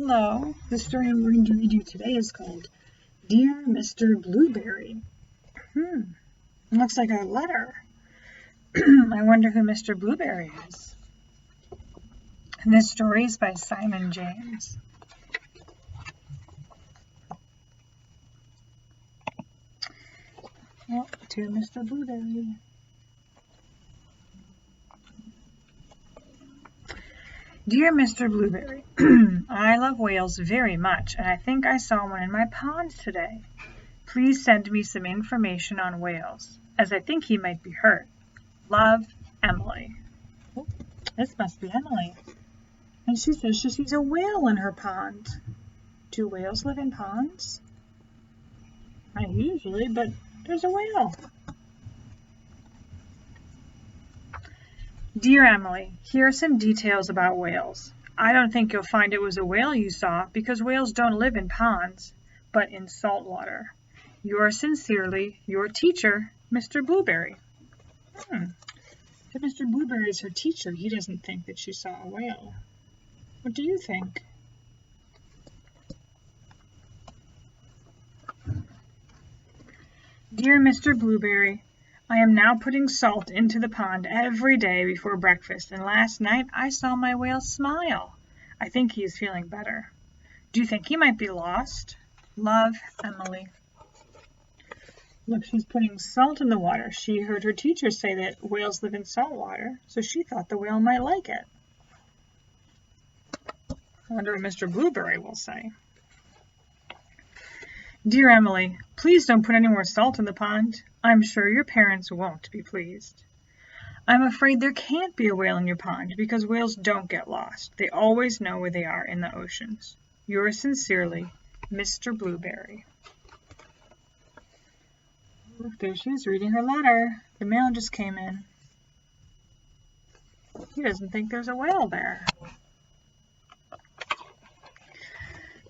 Hello, the story I'm going to read you today is called Dear Mr. Blueberry. Looks like a letter. I wonder who Mr. Blueberry is. And this story is by Simon James. Well, to Mr. Blueberry. Dear Mr. Blueberry, I love whales very much, and I think I saw one in my pond today. Please send me some information on whales, as I think he might be hurt. Love, Emily. Oh, this must be Emily. And she says she sees a whale in her pond. Do whales live in ponds? Not usually, but there's a whale. Dear Emily, here are some details about whales. I don't think you'll find it was a whale you saw because whales don't live in ponds, but in salt water. Yours sincerely, your teacher, Mr. Blueberry. If Mr. Blueberry is her teacher, he doesn't think that she saw a whale. What do you think? Dear Mr. Blueberry, I am now putting salt into the pond every day before breakfast, and last night I saw my whale smile. I think he is feeling better. Do you think he might be lost? Love, Emily. Look, she's putting salt in the water. She heard her teacher say that whales live in salt water, so she thought the whale might like it. I wonder what Mr. Blueberry will say. Dear Emily, please don't put any more salt in the pond. I'm sure your parents won't be pleased. I'm afraid there can't be a whale in your pond because whales don't get lost. They always know where they are in the oceans. Yours sincerely, Mr. Blueberry. Look, there she is reading her letter. The mail just came in. He doesn't think there's a whale there.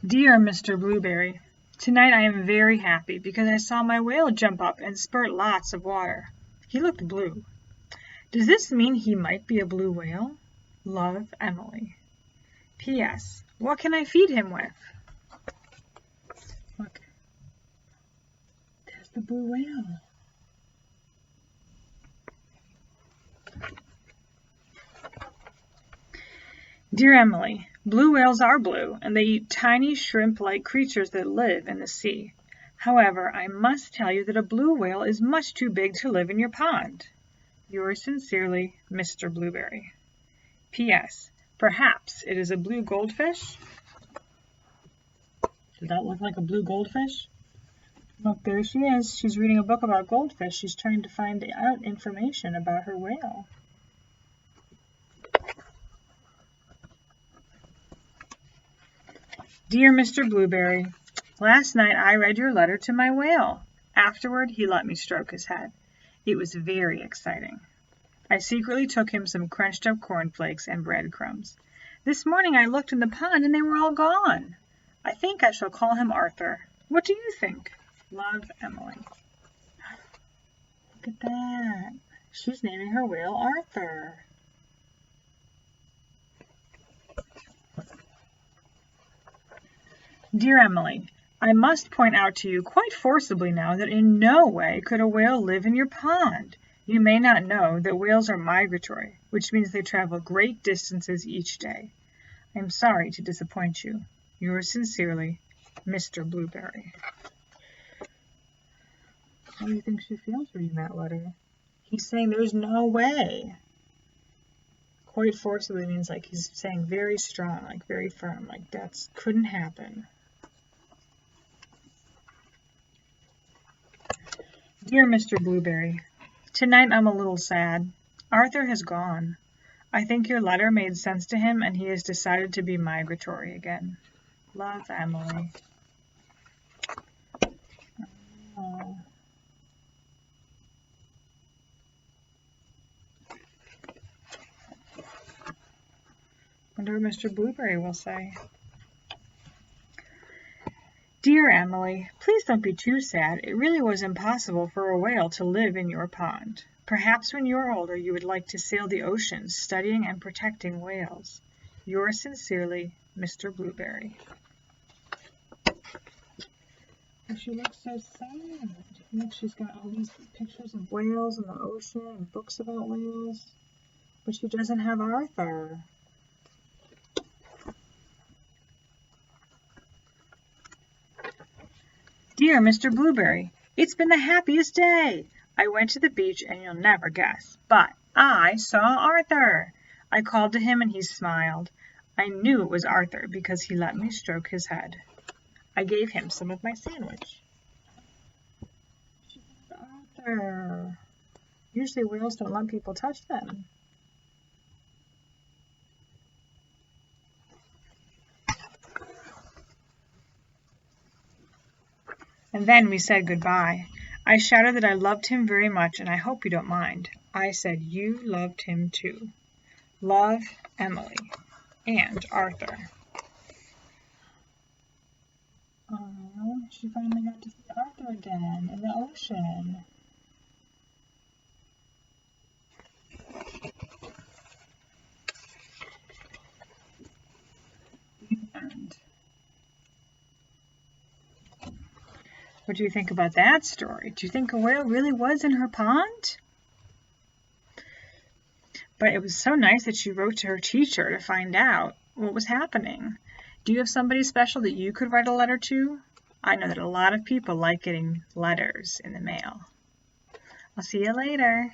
Dear Mr. Blueberry, tonight I am very happy because I saw my whale jump up and spurt lots of water. He looked blue. Does this mean he might be a blue whale? Love, Emily. P.S. What can I feed him with? Look. There's the blue whale. Dear Emily, blue whales are blue, and they eat tiny shrimp-like creatures that live in the sea. However, I must tell you that a blue whale is much too big to live in your pond. Yours sincerely, Mr. Blueberry. P.S. Perhaps it is a blue goldfish? Does that look like a blue goldfish? Look, there she is. She's reading a book about goldfish. She's trying to find out information about her whale. Dear Mr. Blueberry, last night I read your letter to my whale. Afterward, he let me stroke his head. It was very exciting. I secretly took him some crunched up cornflakes and breadcrumbs. This morning I looked in the pond and they were all gone. I think I shall call him Arthur. What do you think? Love, Emily. Look at that. She's naming her whale Arthur. Dear Emily, I must point out to you quite forcibly now that in no way could a whale live in your pond. You may not know that whales are migratory, which means they travel great distances each day. I am sorry to disappoint you. Yours sincerely, Mr. Blueberry. How do you think she feels reading that letter? He's saying there's no way. Quite forcibly means like he's saying very strong, like very firm, like that couldn't happen. Dear Mr. Blueberry, tonight I'm a little sad. Arthur has gone. I think your letter made sense to him and he has decided to be migratory again. Love, Emily. Oh. Wonder what Mr. Blueberry will say. Dear Emily, please don't be too sad. It really was impossible for a whale to live in your pond. Perhaps when you're older you would like to sail the oceans, studying and protecting whales. Yours sincerely, Mr. Blueberry. And she looks so sad. Look, she's got all these pictures of whales in the ocean and books about whales, but she doesn't have Arthur. Dear Mr. Blueberry, it's been the happiest day. I went to the beach and you'll never guess, but I saw Arthur. I called to him and he smiled. I knew it was Arthur because he let me stroke his head. I gave him some of my sandwich. Arthur. Usually whales don't let people touch them. And then we said goodbye. I shouted that I loved him very much, and I hope you don't mind. I said you loved him too. Love, Emily and Arthur. Oh, she finally got to see Arthur again in the ocean. And what do you think about that story? Do you think a whale really was in her pond? But it was so nice that she wrote to her teacher to find out what was happening. Do you have somebody special that you could write a letter to? I know that a lot of people like getting letters in the mail. I'll see you later.